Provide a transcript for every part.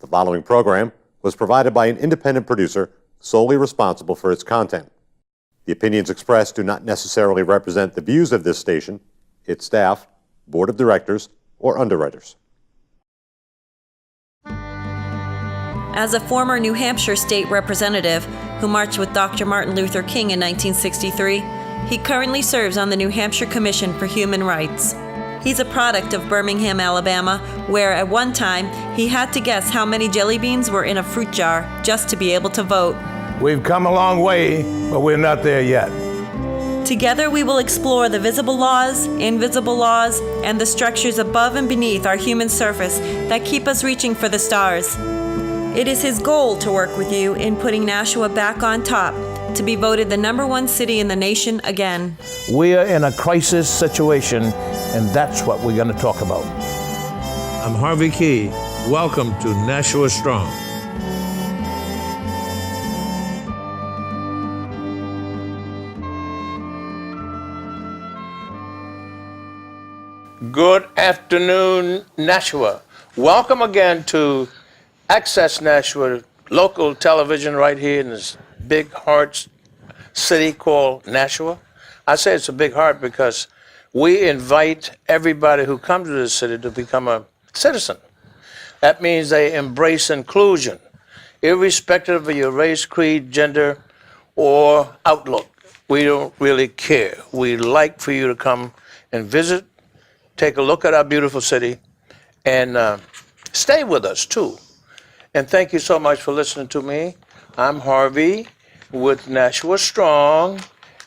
The following program was provided by an independent producer solely responsible for its content. The opinions expressed do not necessarily represent the views of this station, its staff, board of directors, or underwriters. As a former New Hampshire state representative who marched with Dr. Martin Luther King in 1963, he currently serves on the New Hampshire Commission for Human Rights. He's a product of Birmingham, Alabama, where at one time he had to guess how many jelly beans were in a fruit jar just to be able to vote. We've come a long way, but we're not there yet. Together we will explore the visible laws, invisible laws, and the structures above and beneath our human surface that keep us reaching for the stars. It is his goal to work with you in putting Nashua back on top, to be voted the #1 city in the nation again. We are in a crisis situation, and that's what we're going to talk about. I'm Harvey Keye. Welcome to Nashua Strong. Good afternoon, Nashua. Welcome again to Access Nashua, local television right here in this big heart city called Nashua. I say it's a big heart because we invite everybody who comes to this city to become a citizen. That means they embrace inclusion, irrespective of your race, creed, gender, or outlook. We don't really care. We like for you to come and visit, take a look at our beautiful city, and stay with us too. And thank you so much for listening to me. I'm Harvey with Nashua Strong,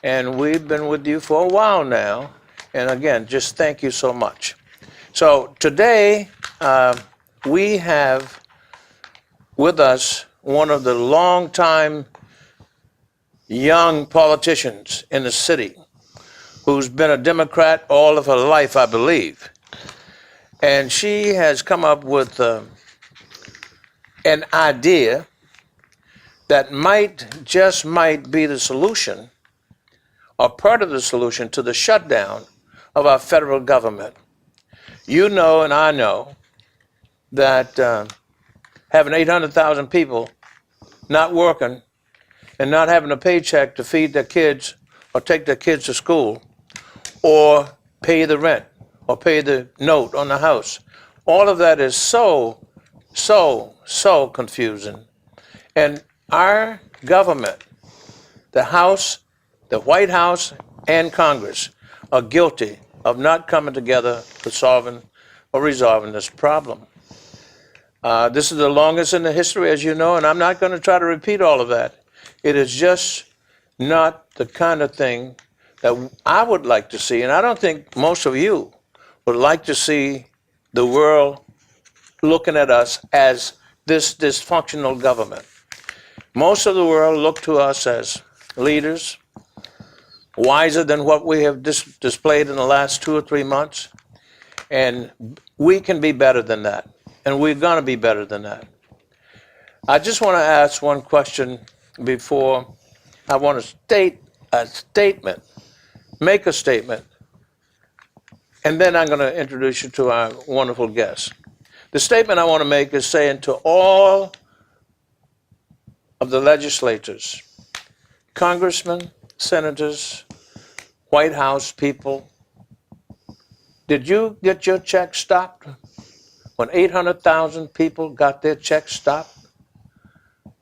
and we've been with you for a while now. And again, just thank you so much. So today, we have with us one of the longtime young politicians in the city who's been a Democrat all of her life, I believe. And she has come up with an idea that just might be the solution or part of the solution to the shutdown of our federal government. You know and I know that having 800,000 people not working and not having a paycheck to feed their kids or take their kids to school or pay the rent or pay the note on the house, all of that is so confusing. And our government, the House, the White House, and Congress are guilty of not coming together for solving or resolving this problem. This is the longest in the history, as you know, and I'm not going to try to repeat all of that. It is just not the kind of thing that I would like to see, and I don't think most of you would like to see the world looking at us as this dysfunctional government. Most of the world look to us as leaders, wiser than what we have displayed in the last 2 or 3 months, and we can be better than that, and we're going to be better than that. I just want to ask one question before I want to make a statement, and then I'm going to introduce you to our wonderful guest. The statement I want to make is saying to all of the legislators, congressmen, senators, White House people, did you get your check stopped when 800,000 people got their check stopped?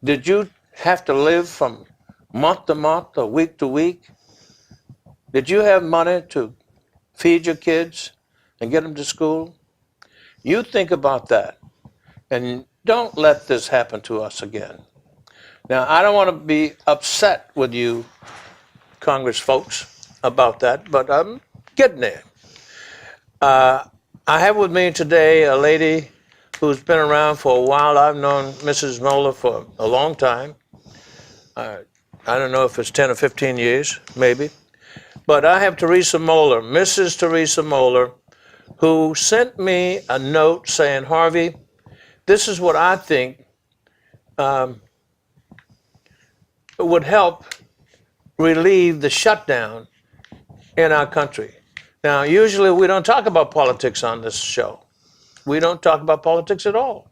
Did you have to live from month to month or week to week? Did you have money to feed your kids and get them to school? You think about that, and don't let this happen to us again. Now, I don't want to be upset with you, Congress folks, about that, but I'm getting there. I have with me today a lady who's been around for a while. I've known Mrs. Moler for a long time. I don't know if it's 10 or 15 years, maybe. But I have Theresa Moler, Mrs. Theresa Moler, who sent me a note saying, Harvey, this is what I think would help relieve the shutdown in our country. Now, usually we don't talk about politics on this show. We don't talk about politics at all.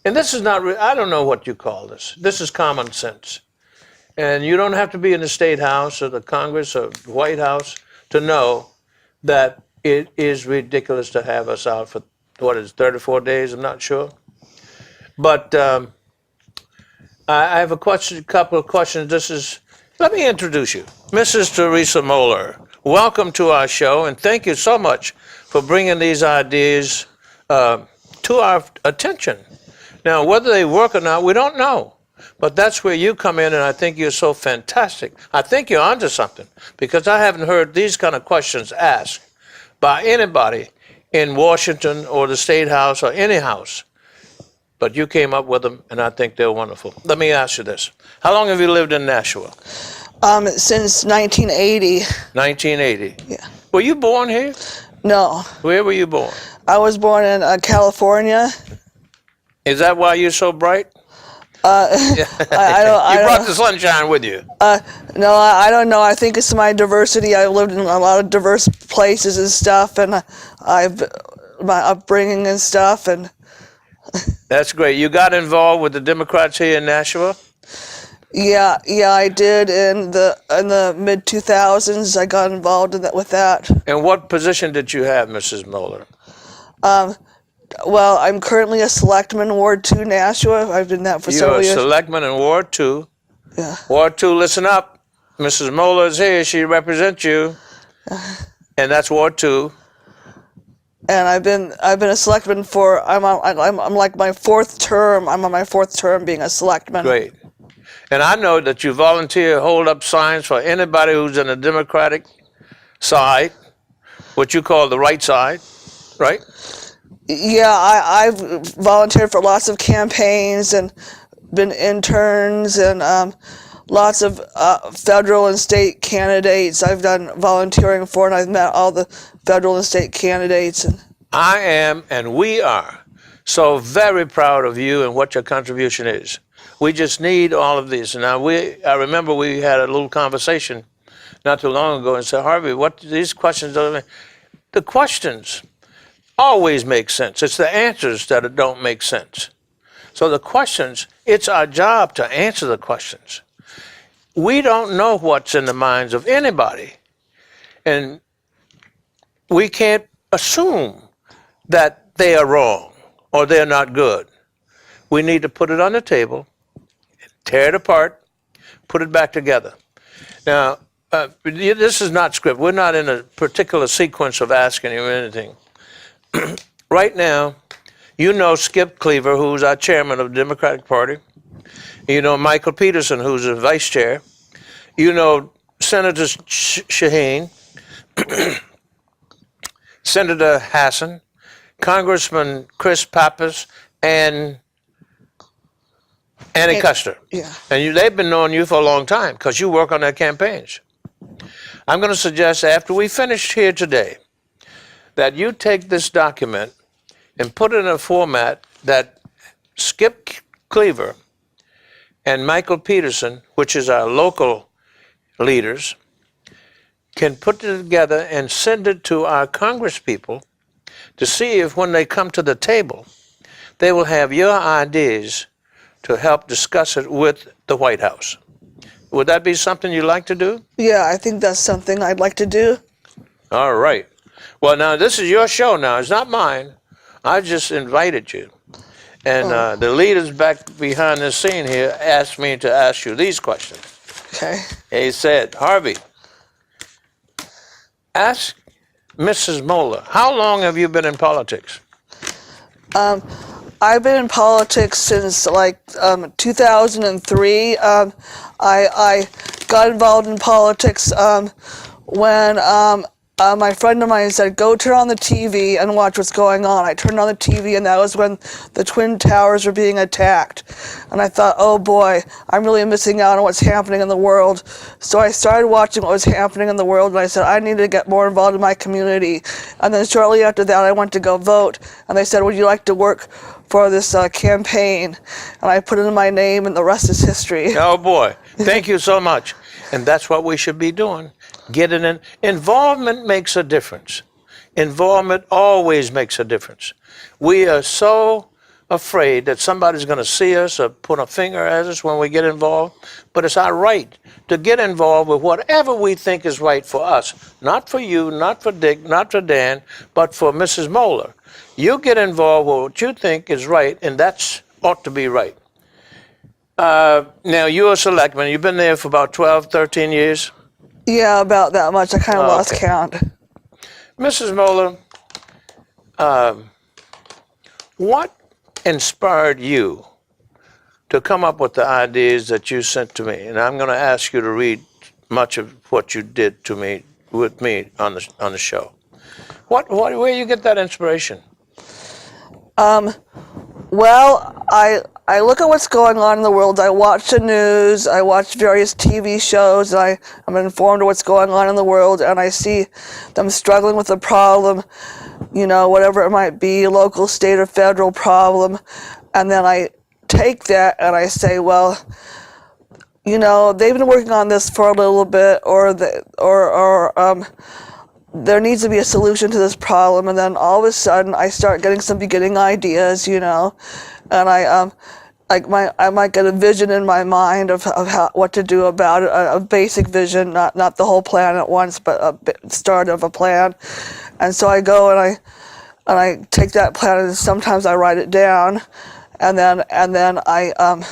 And this is not, I don't know what you call this. This is common sense. And you don't have to be in the State House or the Congress or the White House to know that it is ridiculous to have us out for, 34 days? I'm not sure. But I have a couple of questions. Let me introduce you. Mrs. Theresa Moler, welcome to our show, and thank you so much for bringing these ideas to our attention. Now, whether they work or not, we don't know. But that's where you come in, and I think you're so fantastic. I think you're onto something, because I haven't heard these kind of questions asked by anybody in Washington or the State House or any house. But you came up with them, and I think they're wonderful. Let me ask you this. How long have you lived in Nashua? Since 1980. 1980. Yeah. Were you born here? No, Where were you born? I was born in California. Is that why you're so bright? I You brought don't. the sunshine with you. No, I don't know. I think it's my diversity. I lived in a lot of diverse places and stuff, and my upbringing and stuff, and That's great. You got involved with the Democrats here in Nashua? yeah, I did in the mid 2000s. I got involved with that. And what position did you have, Mrs. Moler? Well, I'm currently a selectman, Ward 2, Nashua. I've been that for You're several a years. selectman in Ward 2. Yeah. Ward 2, listen up. Mrs. Moler is here. She represents you. And that's Ward 2. And I've been a selectman for I'm like my fourth term. I'm on my fourth term being a selectman. Great. And I know that you volunteer, hold up signs for anybody who's in the Democratic side, what you call the right side, right? Yeah, I've volunteered for lots of campaigns and been interns and lots of federal and state candidates I've done volunteering for, and I've met all the federal and state candidates. And I am, and we are, so very proud of you and what your contribution is. We just need all of these. Now, I remember we had a little conversation not too long ago and said, Harvey, what these questions don't mean? The questions always make sense. It's the answers that don't make sense. So the questions, it's our job to answer the questions. We don't know what's in the minds of anybody. And we can't assume that they are wrong or they're not good. We need to put it on the table, tear it apart, put it back together. Now, this is not script. We're not in a particular sequence of asking you anything. Right now, you know Skip Cleaver, who's our chairman of the Democratic Party. You know Michael Peterson, who's the vice chair. You know Senator Shaheen, Senator Hassan, Congressman Chris Pappas, and Annie Custer. yeah. And they've been knowing you for a long time because you work on their campaigns. I'm going to suggest after we finish here today that you take this document and put it in a format that Skip Cleaver and Michael Peterson, which is our local leaders, can put it together and send it to our Congress people to see if when they come to the table, they will have your ideas to help discuss it with the White House. Would that be something you'd like to do? Yeah, I think that's something I'd like to do. All right. Well, now, this is your show now. It's not mine. I just invited you. And the leaders back behind the scene here asked me to ask you these questions. Okay. He said, Harvey, ask Mrs. Moler, how long have you been in politics? I've been in politics since like 2003. I got involved in politics when my friend of mine said, go turn on the TV and watch what's going on. I turned on the TV, and that was when the Twin Towers were being attacked. And I thought, oh boy, I'm really missing out on what's happening in the world. So I started watching what was happening in the world, and I said, I need to get more involved in my community. And then shortly after that, I went to go vote, and they said, would you like to work for this campaign? And I put in my name, and the rest is history. Oh boy, thank you so much. And that's what we should be doing. Getting in. Involvement makes a difference. Involvement always makes a difference. We are so afraid that somebody's going to see us or put a finger at us when we get involved, but it's our right to get involved with whatever we think is right for us. Not for you, not for Dick, not for Dan, but for Mrs. Moler. You get involved with what you think is right, and that ought to be right. Now, you're a selectman. You've been there for about 12, 13 years? Yeah, about that much. I kind of lost Okay. count. Mrs. Moler, what inspired you to come up with the ideas that you sent to me? And I'm going to ask you to read much of what you did to me, with me on the show. Where you get that inspiration? Well, I look at what's going on in the world. I watch the news. I watch various TV shows. And I'm informed of what's going on in the world, and I see them struggling with a problem, whatever it might be, local, state, or federal problem. And then I take that and I say, well, they've been working on this for a little bit, or there needs to be a solution to this problem. And then all of a sudden I start getting some beginning ideas, and I might get a vision in my mind of what to do about it, a basic vision, not the whole plan at once, but a start of a plan. And so I go and I take that plan, and sometimes I write it down, and then I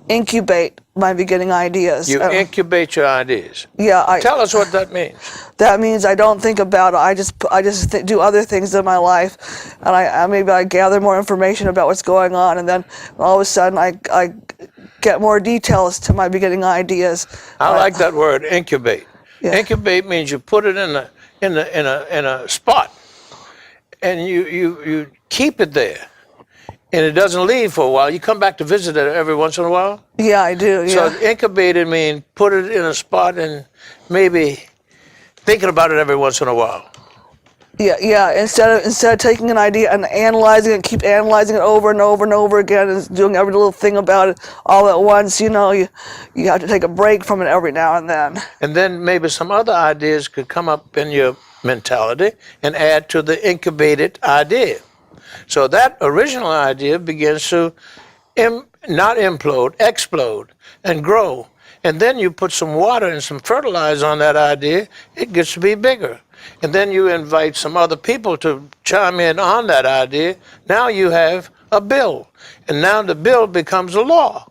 incubate my beginning ideas. You incubate your ideas. Yeah. Tell us what that means. That means I don't think about it. I just do other things in my life, and I gather more information about what's going on, and then all of a sudden I get more details to my beginning ideas. I like that word, incubate. Yeah. Incubate means you put it in a spot, and you keep it there, and it doesn't leave for a while. You come back to visit it every once in a while. Yeah, I do. Yeah. So incubated means put it in a spot and maybe thinking about it every once in a while. Yeah. Instead of taking an idea and analyzing it, keep analyzing it over and over and over again, and doing every little thing about it all at once, you have to take a break from it every now and then. And then maybe some other ideas could come up in your mentality and add to the incubated idea. So that original idea begins to not implode, explode, and grow. And then you put some water and some fertilizer on that idea, it gets to be bigger. And then you invite some other people to chime in on that idea. Now you have a bill. And now the bill becomes a law.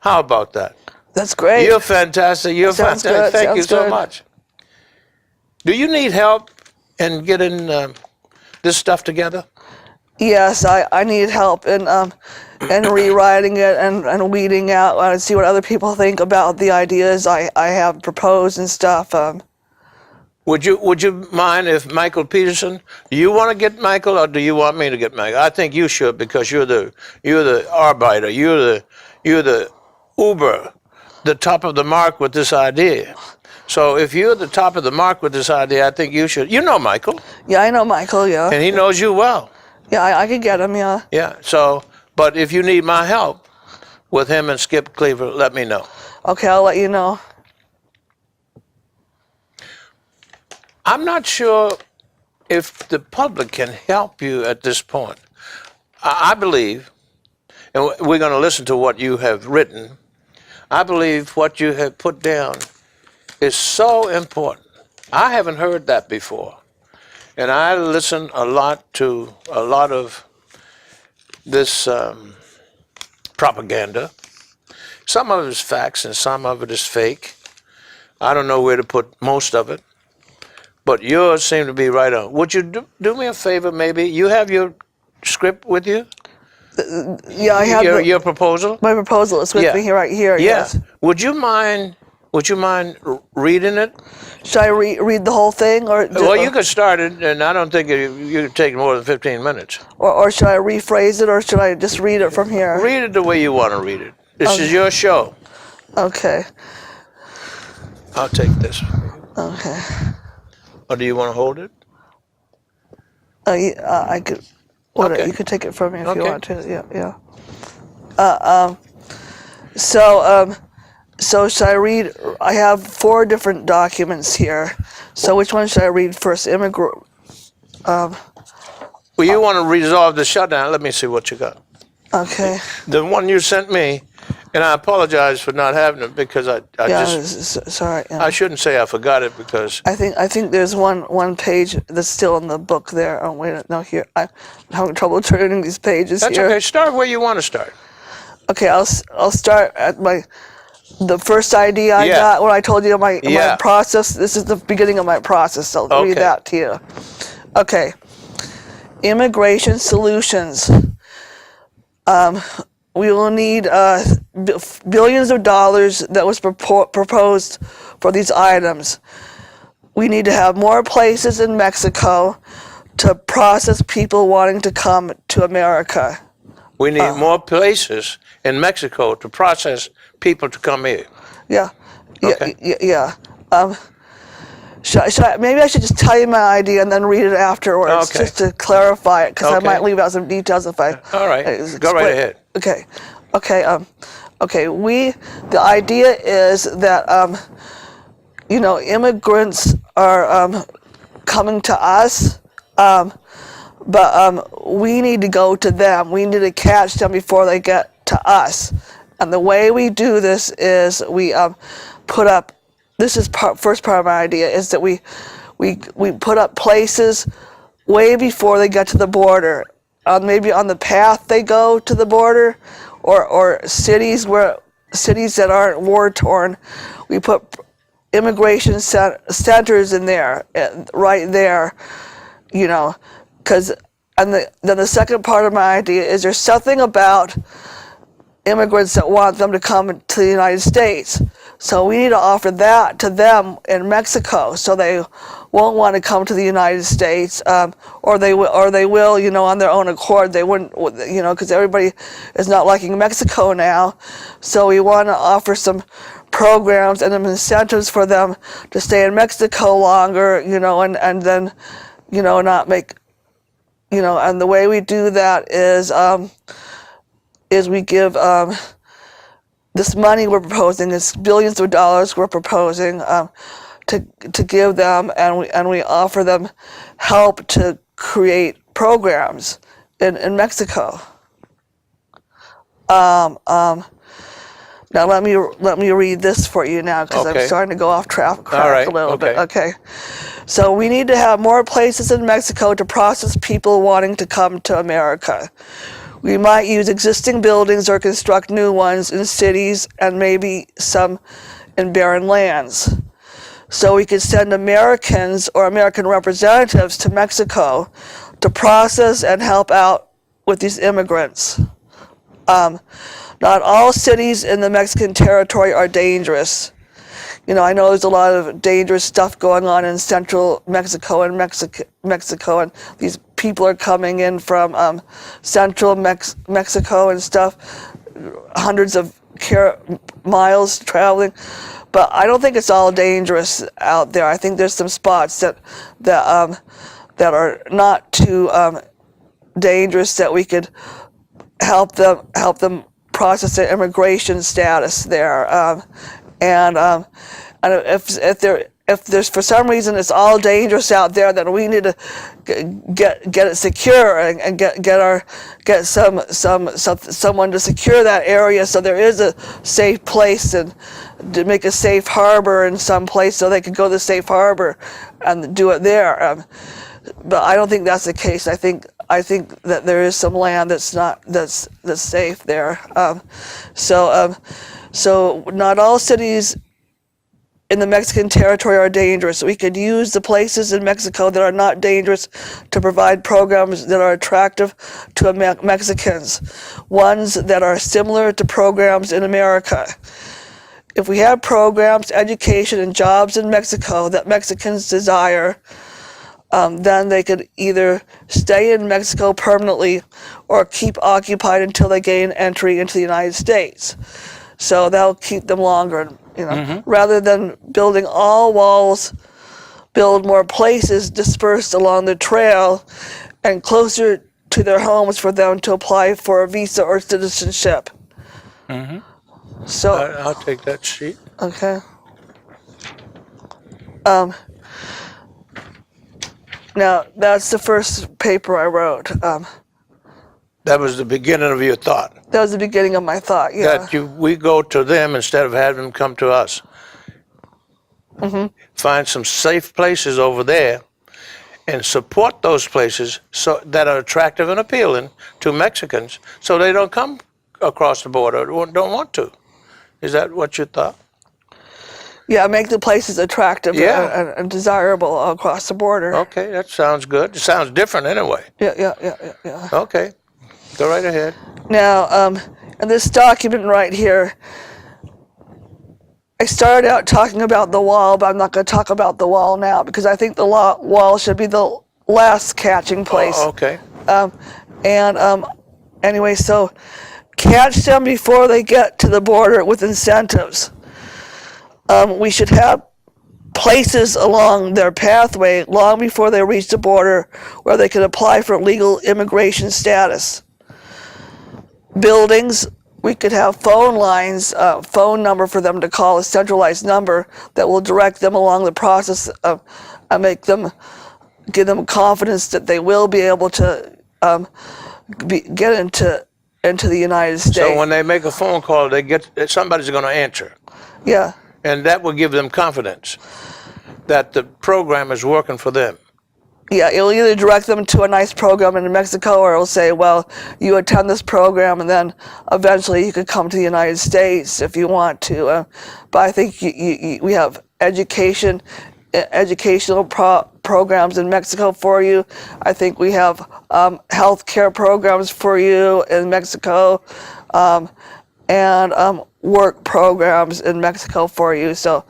How about that? That's great. You're fantastic. You're Sounds fantastic. good. Thank you Sounds so good. much. Do you need help in getting this stuff together? Yes, I need help in rewriting it and weeding out and see what other people think about the ideas I have proposed and stuff. Would you mind if Michael Peterson? Do you want to get Michael, or do you want me to get Michael? I think you should, because you're the arbiter. You're the Uber, the top of the mark with this idea. So if you're the top of the mark with this idea, I think you should. You know Michael, Yeah, I know Michael. Yeah. and he knows you well. Yeah, I could get him. Yeah. Yeah. So, but if you need my help with him and Skip Cleaver, let me know. Okay, I'll let you know. I'm not sure if the public can help you at this point. I believe, and we're going to listen to what you have written, I believe what you have put down is so important. I haven't heard that before. And I listen a lot to a lot of this propaganda. Some of it is facts and some of it is fake. I don't know where to put most of it. But yours seem to be right on. Would you do me a favor, maybe? You have your script with you? Yeah, I have your proposal? my proposal is with Yeah. me right here. Yeah. Yes. Would you mind reading it? Should I read the whole thing, or Well, you could start it, and I don't think you could take more than 15 minutes. or should I rephrase it, or should I just read it from here? Read it the way you want to read it. This is your show. Okay. I'll take this. Okay. Or do you want to hold it? I could. Okay. You could take it from me if you Okay. want to. Yeah. So should I read? I have 4 different documents here. So which one should I read first? Well, you want to resolve the shutdown. Let me see what you got. Okay. The one you sent me, and I apologize for not having it because I Yeah, just sorry. Yeah. I shouldn't say I forgot it because I think there's one page that's still in the book there. Oh wait, no, here I'm having trouble turning these pages that's here. okay. Start where you want to start. Okay, I'll start at the first idea I Yeah. got when I told you my Yeah. process. This is the beginning of my process. I'll Okay. read that to you. Okay. Immigration solutions. We will need billions of dollars that was proposed for these items. We need to have more places in Mexico to process people wanting to come to America. We need more places in Mexico to process people to come here. Yeah, Okay. yeah. Maybe I should just tell you my idea and then read it afterwards, Okay. just to clarify it, because I Okay. might leave out some details if I. All right. Go right ahead. Okay. The idea is that immigrants are coming to us, but we need to go to them. We need to catch them before they get to us. And the way we do this is we put up. This is first part of my idea is that we put up places way before they get to the border, maybe on the path they go to the border, or cities that aren't war torn. We put immigration centers in there, right there, because then the second part of my idea is there's something about immigrants that want them to come to the United States. So we need to offer that to them in Mexico, so they won't want to come to the United States, or they will, on their own accord. They wouldn't, because everybody is not liking Mexico now. So we want to offer some programs and incentives for them to stay in Mexico longer, and then, not make, and the way we do that is we give this money we're proposing, is billions of dollars we're proposing to give them, and we offer them help to create programs in Mexico. Now let me read this for you now, because Okay. I'm starting to go off track All right, a little bit. okay. Okay. So we need to have more places in Mexico to process people wanting to come to America. We might use existing buildings or construct new ones in cities and maybe some in barren lands. So we could send Americans or American representatives to Mexico to process and help out with these immigrants. Not all cities in the Mexican territory are dangerous. I know there's a lot of dangerous stuff going on in central Mexico and Mexico, and these people are coming in from central Mexico and stuff, hundreds of miles traveling. But I don't think it's all dangerous out there. I think there's some spots that are not too dangerous that we could help them process their immigration status there, and if there's for some reason it's all dangerous out there, then we need to get it secure and get someone to secure that area, so there is a safe place, and to make a safe harbor in some place so they could go to the safe harbor and do it there. But I don't think that's the case. I think that there is some land that's safe there. So not all cities in the Mexican territory are dangerous. We could use the places in Mexico that are not dangerous to provide programs that are attractive to Mexicans, ones that are similar to programs in America. If we have programs, education, and jobs in Mexico that Mexicans desire, then they could either stay in Mexico permanently or keep occupied until they gain entry into the United States. So that'll keep them longer, rather than building all walls, build more places dispersed along the trail and closer to their homes for them to apply for a visa or citizenship. So I'll take that sheet. okay. Now that's the first paper I wrote. That was the beginning of your thought. That was the beginning of my thought. Yeah. That we go to them instead of having them come to us. Find some safe places over there and support those places so that are attractive and appealing to Mexicans so they don't come across the border or don't want to. Is that what you thought? Yeah, make the places attractive Yeah. and desirable across the border. Okay, that sounds good. It sounds different anyway. Yeah. Okay, go right ahead. Now, in this document right here, I started out talking about the wall, but I'm not going to talk about the wall now because I think the wall should be the last catching place. Oh, okay. Anyway, so catch them before they get to the border with incentives. We should have places along their pathway long before they reach the border where they can apply for legal immigration status. Buildings, we could have phone lines, phone number for them to call, a centralized number that will direct them along the process of, give them confidence that they will be able to get into the United States. So when they make a phone call, somebody's going to answer. Yeah. And that will give them confidence that the program is working for them. Yeah, it'll either direct them to a nice program in Mexico, or it'll say, well, you attend this program and then eventually you could come to the United States if you want to. But I think we have educational programs in Mexico for you. I think we have health care programs for you in Mexico, and work programs in Mexico for you. So,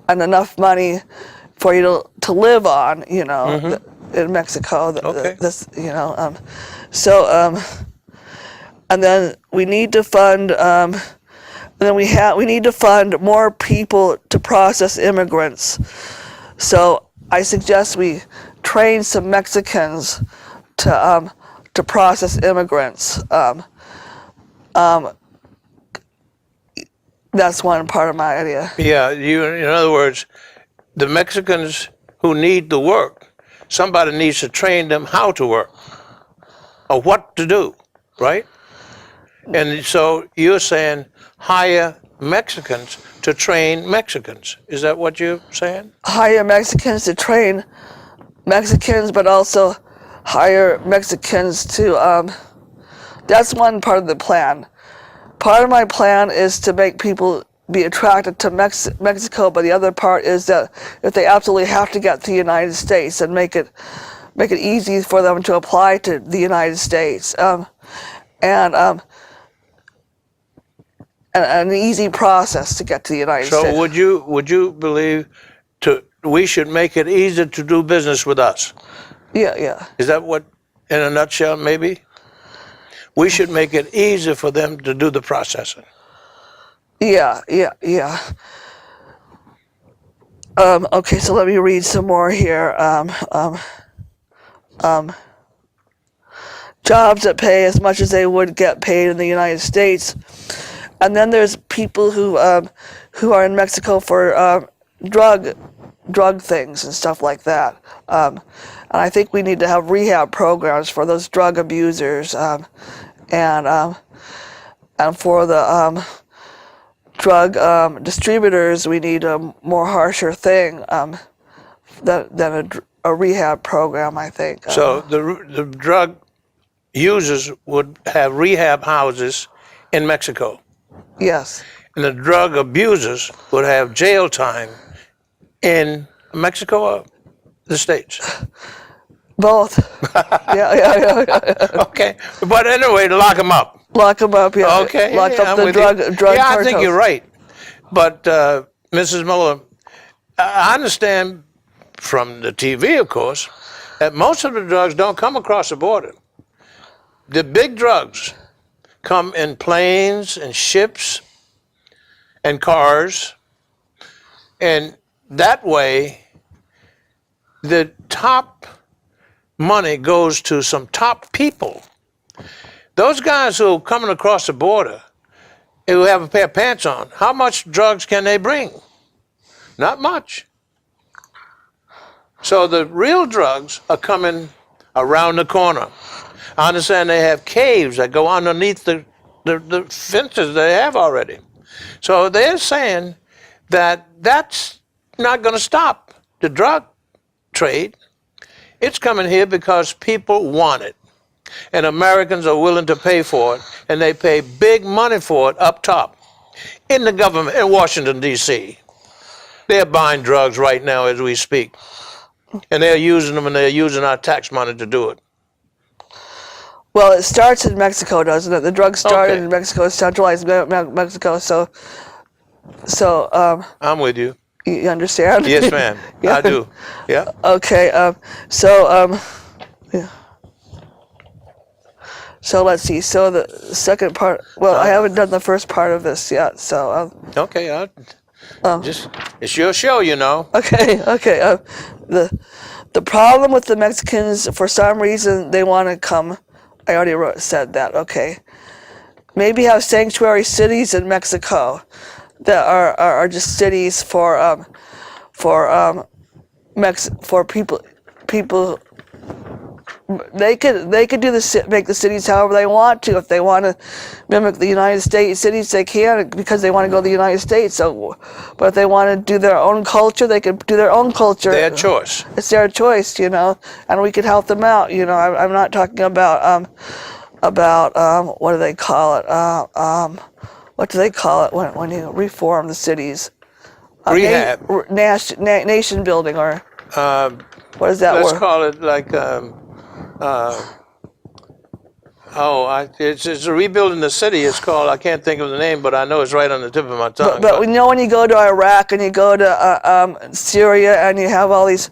and enough money for you to live on, in Mexico. Okay. And then we need to fund. We need to fund more people to process immigrants. So I suggest we train some Mexicans to process immigrants. That's one part of my idea. Yeah, in other words, the Mexicans who need the work, somebody needs to train them how to work or what to do, right? And so you're saying hire Mexicans to train Mexicans. Is that what you're saying? Hire Mexicans to train Mexicans, but also hire Mexicans to, that's one part of the plan. Part of my plan is to make people be attracted to Mexico, but the other part is that if they absolutely have to get to the United States, and make it easy for them to apply to the United States, and an easy process to get to the United States. So would you believe we should make it easier to do business with us? Yeah. Is that what, in a nutshell, maybe? We should make it easier for them to do the processing. Yeah. Okay, so let me read some more here. Jobs that pay as much as they would get paid in the United States. And then there's people who are in Mexico for drug things and stuff like that. And I think we need to have rehab programs for those drug abusers, and for the drug distributors. We need a more harsher thing than a rehab program, I think. So the drug users would have rehab houses in Mexico. Yes. And the drug abusers would have jail time in Mexico or the States? Both. Yeah. Okay. But anyway, to lock them up. Lock them up, yeah. Okay. Lock yeah, up I'm the with drug you. cartels. Yeah, I think you're right. But Mrs. Moler, I understand from the TV, of course, that most of the drugs don't come across the border. The big drugs come in planes and ships and cars, and that way the top money goes to some top people. Those guys who are coming across the border, who have a pair of pants on, how much drugs can they bring? Not much. So the real drugs are coming around the corner. I understand they have caves that go underneath the fences they have already. So they're saying that that's not going to stop the drug trade. It's coming here because people want it. And Americans are willing to pay for it, and they pay big money for it up top in the government in Washington, D.C. They're buying drugs right now as we speak, and they're using them, and they're using our tax money to do it. Well, it starts in Mexico, doesn't it? The drugs started Okay. in Mexico, centralized Mexico. So I'm with you. you understand? Yes, ma'am. Yeah. I do. Yeah. Okay. Yeah. So let's see. So the second part. Well, I haven't done the first part of this yet. So Okay. It's your show, you know. okay. The problem with the Mexicans, for some reason, they want to come. I already said that. Okay. Maybe have sanctuary cities in Mexico that are just cities for people. They could make the cities however they want to. If they want to mimic the United States cities, they can, because they want to go to the United States. So, but if they want to do their own culture, they can do their own culture. Their choice. It's their choice, and we could help them out. I'm not talking about what do they call it? What do they call it when you reform the cities? Rehab. Nation building, or what is that Let's word? call it like. It's rebuilding the city. It's called. I can't think of the name, but I know it's right on the tip of my tongue. But we know when you go to Iraq and you go to Syria and you have all these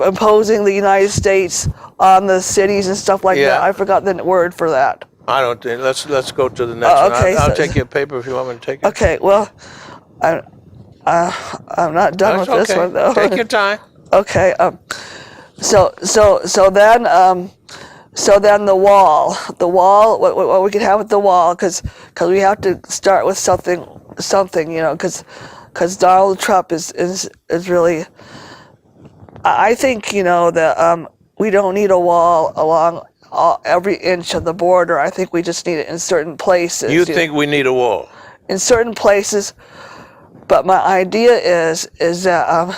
imposing the United States on the cities and stuff like Yeah. that. I forgot the word for that. I don't think. Let's go to the next okay, one. I'll so- take your paper if you want me to take it. Okay, well, I'm not done That's with this okay. one though. Take your time. Okay. So then the wall. What we could have with the wall, because we have to start with something, because Donald Trump is really. I think that we don't need a wall along every inch of the border. I think we just need it in certain places. You think we need a wall? In certain places, but my idea is that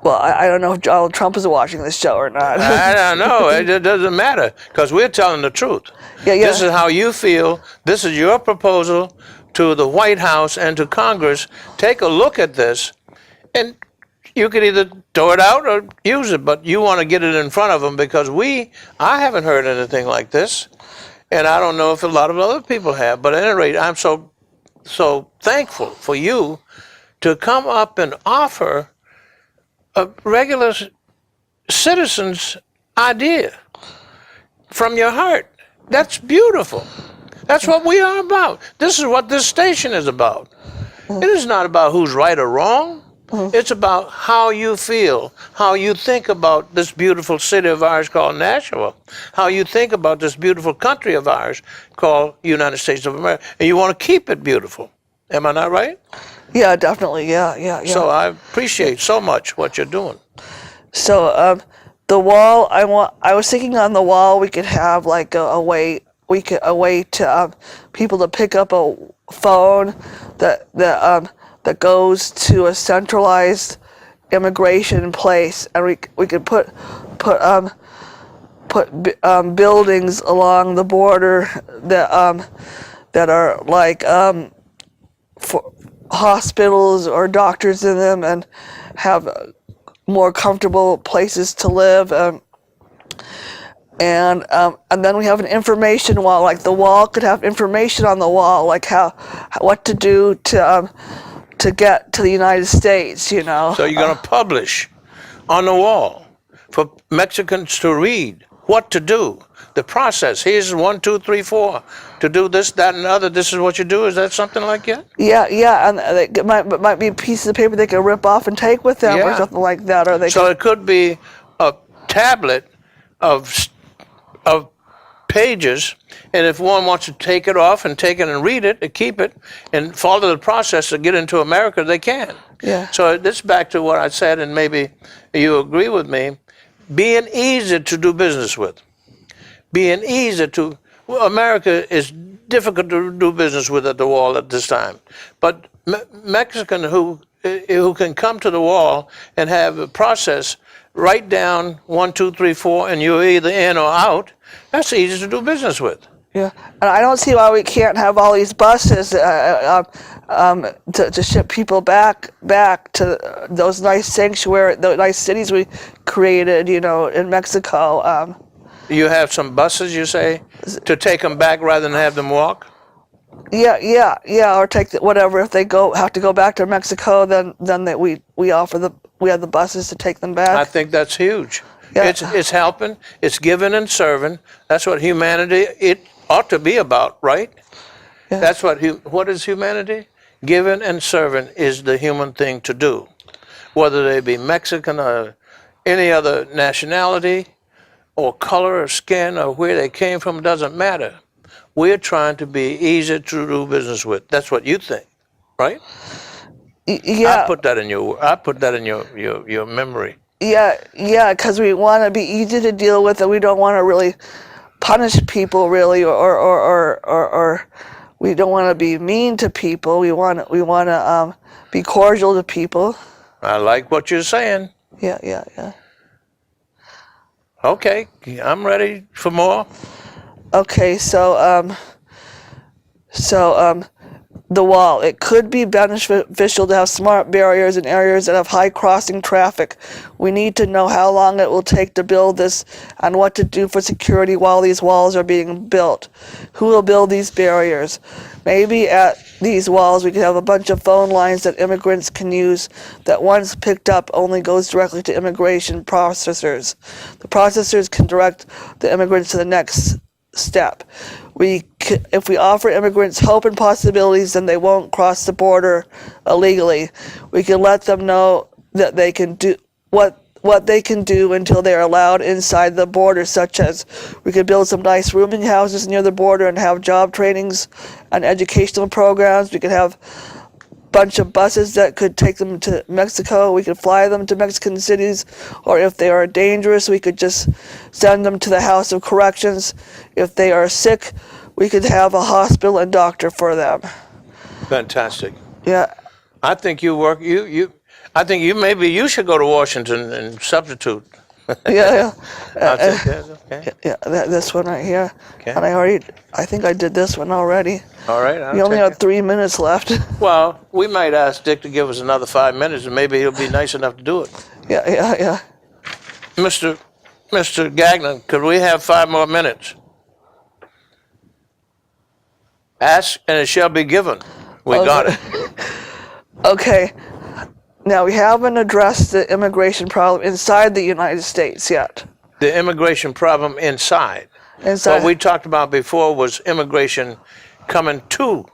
well, I don't know if Donald Trump is watching this show or not. I don't know. It doesn't matter, because we're telling the truth. Yeah. This is how you feel. This is your proposal to the White House and to Congress. Take a look at this, and you could either throw it out or use it, but you want to get it in front of them, because I haven't heard anything like this, and I don't know if a lot of other people have. But at any rate, I'm so thankful for you to come up and offer a regular citizen's idea from your heart. That's beautiful. That's what we are about. This is what this station is about. It is not about who's right or wrong. It's about how you feel, how you think about this beautiful city of ours called Nashua, how you think about this beautiful country of ours called United States of America, and you want to keep it beautiful. Am I not right? Yeah, definitely. Yeah. So I appreciate so much what you're doing. So the wall. I was thinking on the wall we could have like a way to people to pick up a phone that goes to a centralized immigration place, and we could put buildings along the border that are like for hospitals or doctors in them, and have more comfortable places to live. And then we have an information wall. Like the wall could have information on the wall, like what to do to get to the United States. So you're going to publish on the wall for Mexicans to read what to do, the process. Here's 1, 2, 3, 4 to do this, that, and the other. This is what you do. Is that something like that? Yeah, and it might be pieces of paper they can rip off and take with them, or Yeah. something like that. Or So it could be a tablet of pages, and if one wants to take it off and take it and read it and keep it and follow the process to get into America, they can. Yeah. So this back to what I said, and maybe you agree with me, being easy to do business with. Being easy to, well, America is difficult to do business with at the wall at this time. But Mexican who can come to the wall and have a process, write down 1, 2, 3, 4, and you're either in or out, that's easy to do business with. Yeah, and I don't see why we can't have all these buses to ship people back to those nice sanctuary, those nice cities we created, in Mexico. You have some buses, you say, to take them back rather than have them walk? Yeah, or take whatever. If they have to go back to Mexico, then we have the buses to take them back. I think that's huge. Yeah. It's helping, it's giving and serving. That's what humanity, it ought to be about, right? Yeah. That's what is humanity? Giving and serving is the human thing to do. Whether they be Mexican or any other nationality or color or skin or where they came from, doesn't matter. We're trying to be easy to do business with. That's what you think, right? Yeah. I put that in your memory. Yeah, because we want to be easy to deal with, and we don't want to really punish people, really, or we don't want to be mean to people. We want to be cordial to people. I like what you're saying. Yeah. Okay, I'm ready for more. Okay, so the wall. It could be beneficial to have smart barriers in areas that have high crossing traffic. We need to know how long it will take to build this and what to do for security while these walls are being built. Who will build these barriers? Maybe at these walls we could have a bunch of phone lines that immigrants can use that once picked up only goes directly to immigration processors. The processors can direct the immigrants to the next step. If we offer immigrants hope and possibilities, then they won't cross the border illegally. We can let them know that they can do what they can do until they are allowed inside the border, such as we could build some nice rooming houses near the border and have job trainings and educational programs. We could have bunch of buses that could take them to Mexico. We could fly them to Mexican cities, or if they are dangerous, we could just send them to the House of Corrections. If they are sick, we could have a hospital and doctor for them. Fantastic. Yeah. I think I think maybe you should go to Washington and substitute. Yeah. I'll take that. Okay. Yeah, this one right here. Okay. And I think I did this one already. All right. We only have 3 minutes left. Well, we might ask Dick to give us another 5 minutes, and maybe he'll be nice enough to do it. Yeah. Mr. Gagnon, could we have 5 more minutes? Ask, and it shall be given. We got it. Okay. Now, we haven't addressed the immigration problem inside the United States yet. The immigration problem inside. What we talked about before was immigration coming to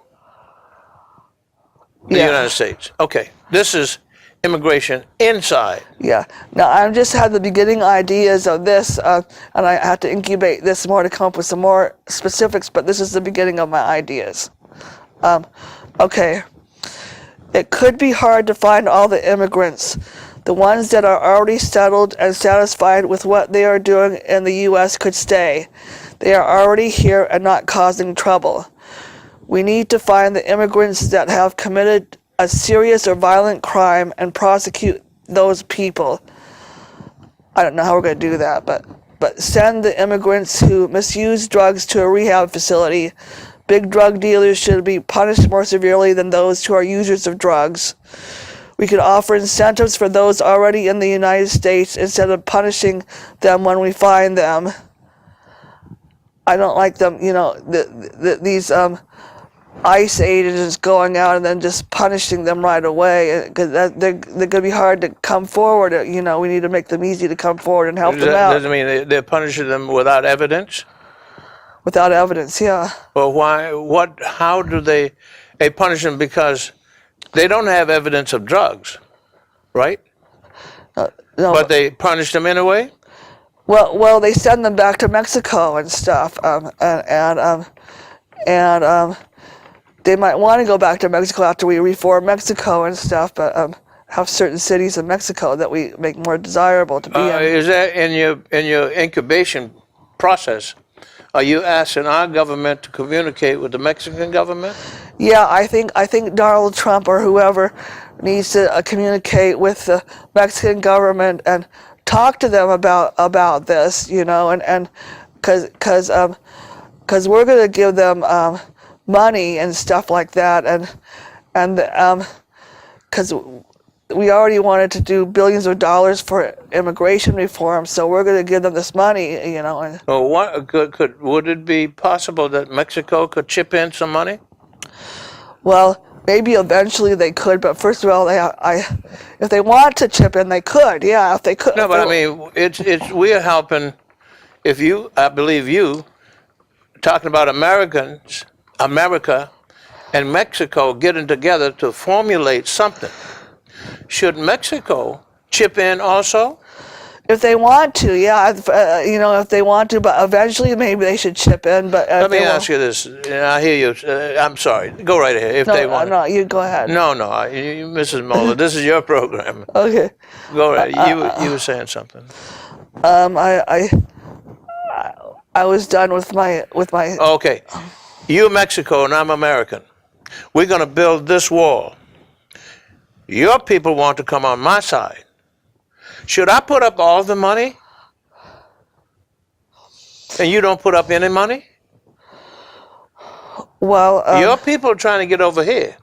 the United States. Okay, this is immigration inside. Yeah. Now, I just had the beginning ideas of this, and I had to incubate this more to come up with some more specifics, but this is the beginning of my ideas. Okay. It could be hard to find all the immigrants. The ones that are already settled and satisfied with what they are doing in the U.S. could stay. They are already here and not causing trouble. We need to find the immigrants that have committed a serious or violent crime and prosecute those people. I don't know how we're going to do that, but send the immigrants who misuse drugs to a rehab facility. Big drug dealers should be punished more severely than those who are users of drugs. We could offer incentives for those already in the United States instead of punishing them when we find them. I don't like them, these ICE agents going out and then just punishing them right away, because they're going to be hard to come forward. We need to make them easy to come forward and help them out. Doesn't mean they're punishing them without evidence? Without evidence, yeah. Well, how do they punish them? Because they don't have evidence of drugs, right? No. But they punish them anyway? Well, they send them back to Mexico and stuff, and they might want to go back to Mexico after we reform Mexico and stuff, but have certain cities in Mexico that we make more desirable to be in. Is that in your incubation process? Are you asking our government to communicate with the Mexican government? Yeah, I think Donald Trump or whoever needs to communicate with the Mexican government and talk to them about this, you know, and because we're going to give them money and stuff like that, and because we already wanted to do billions of dollars for immigration reform, so we're going to give them this money, you know. And Well, would it be possible that Mexico could chip in some money? well, maybe eventually they could, but first of all, if they want to chip in, they could. Yeah, if they could. No, but I mean, it's we're helping. I believe you, talking about America, and Mexico getting together to formulate something. Should Mexico chip in also? If they want to, yeah, you know, if they want to, but eventually maybe they should chip in. But Let me ask you this. I hear you. I'm sorry. Go right ahead. If they want. No, you go ahead. No, Mrs. Moler, this is your program. Okay. Go right. You were saying something. I was done with my. Okay. You're Mexico and I'm American. We're going to build this wall. Your people want to come on my side. Should I put up all the money? And you don't put up any money? Well, Your people are trying to get over here.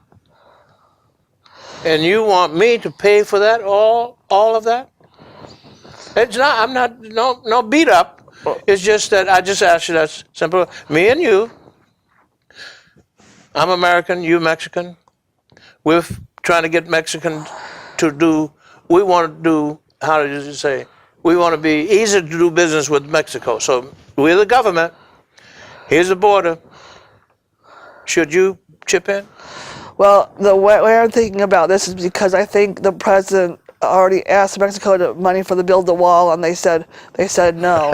And you want me to pay for that, all of that? It's not, I'm not, no beat up. It's just that I just asked you that simple. Me and you, I'm American, you Mexican. We're trying to get Mexicans to do, we want to do, how did you say? We want to be easy to do business with Mexico. So we're the government. Here's the border. Should you chip in? well, the way I'm thinking about this is because I think the president already asked Mexico to money for the build the wall, and they said no.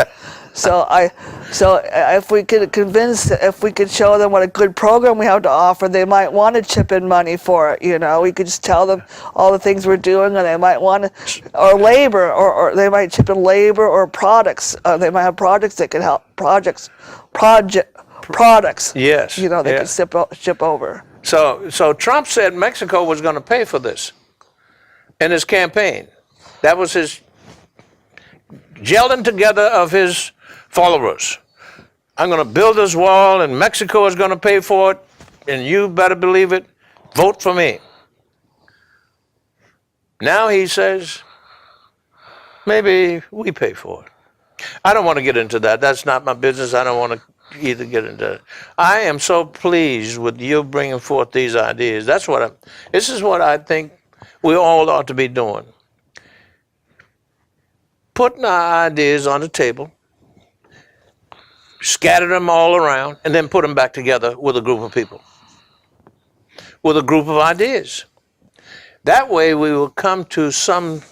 So if we could show them what a good program we have to offer, they might want to chip in money for it. You know, we could just tell them all the things we're doing, and they might want to, or labor, or they might chip in labor or products. They might have products that can help products. Yes. You know, they could ship over. So Trump said Mexico was going to pay for this in his campaign. That was his gelling together of his followers. I'm going to build this wall and Mexico is going to pay for it, and you better believe it, vote for me. Now he says, maybe we pay for it. I don't want to get into that. That's not my business. I don't want to either get into it. I am so pleased with you bringing forth these ideas. This is what I think we all ought to be doing. Putting our ideas on the table, scatter them all around, and then put them back together with a group of people, with a group of ideas. That way we will come to some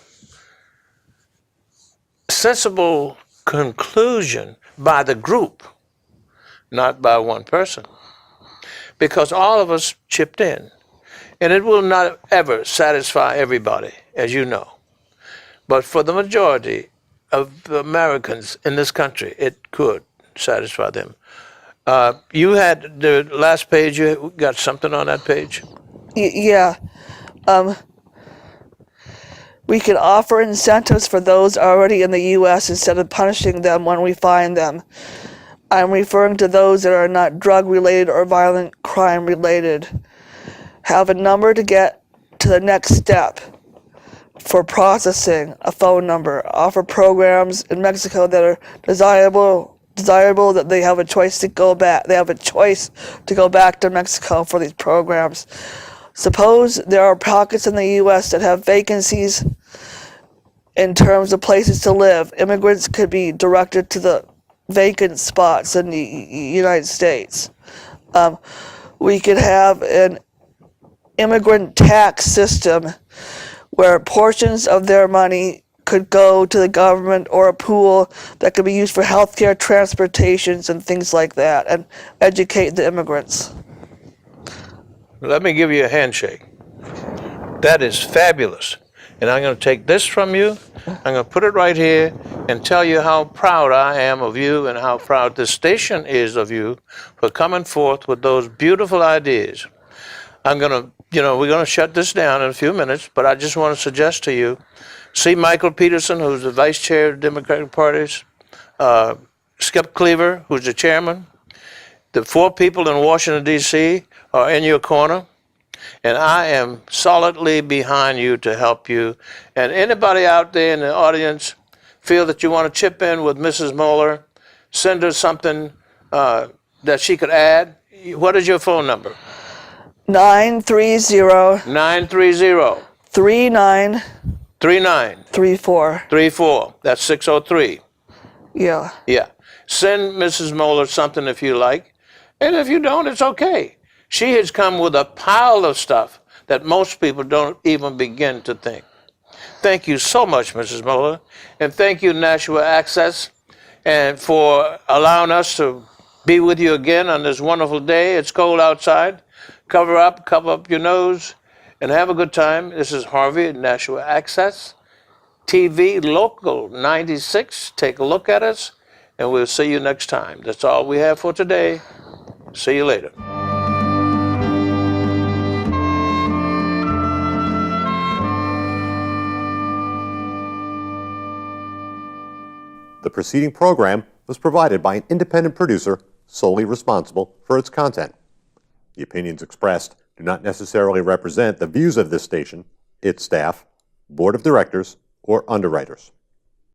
sensible conclusion by the group, not by one person, because all of us chipped in. And it will not ever satisfy everybody, as you know. But for the majority of Americans in this country, it could satisfy them. You had the last page, you got something on that page? Yeah. We could offer incentives for those already in the U.S. instead of punishing them when we find them. I'm referring to those that are not drug-related or violent crime-related. Have a number to get to the next step for processing, a phone number. Offer programs in Mexico that are desirable that they have a choice to go back. They have a choice to go back to Mexico for these programs. Suppose there are pockets in the U.S. that have vacancies in terms of places to live. Immigrants could be directed to the vacant spots in the United States. We could have an immigrant tax system where portions of their money could go to the government or a pool that could be used for healthcare, transportations, and things like that, and educate the immigrants. Let me give you a handshake. That is fabulous. And I'm going to take this from you. I'm going to put it right here and tell you how proud I am of you and how proud this station is of you for coming forth with those beautiful ideas. I'm going to, we're going to shut this down in a few minutes, but I just want to suggest to you, see Michael Peterson, who's the vice chair of the Democratic Parties, Skip Cleaver, who's the chairman. The 4 people in Washington, D.C. are in your corner, and I am solidly behind you to help you. And anybody out there in the audience feel that you want to chip in with Mrs. Moler, send her something that she could add. What is your phone number? 930 930 39 39 34. That's 603. Yeah. Yeah. Send Mrs. Moler something if you like. And if you don't, it's okay. She has come with a pile of stuff that most people don't even begin to think. Thank you so much, Mrs. Moler. And thank you, Nashua Access, and for allowing us to be with you again on this wonderful day. It's cold outside. Cover up your nose, and have a good time. This is Harvey at Nashua Access TV Local 96. Take a look at us, and we'll see you next time. That's all we have for today. See you later. The preceding program was provided by an independent producer solely responsible for its content. The opinions expressed do not necessarily represent the views of this station, its staff, board of directors, or underwriters.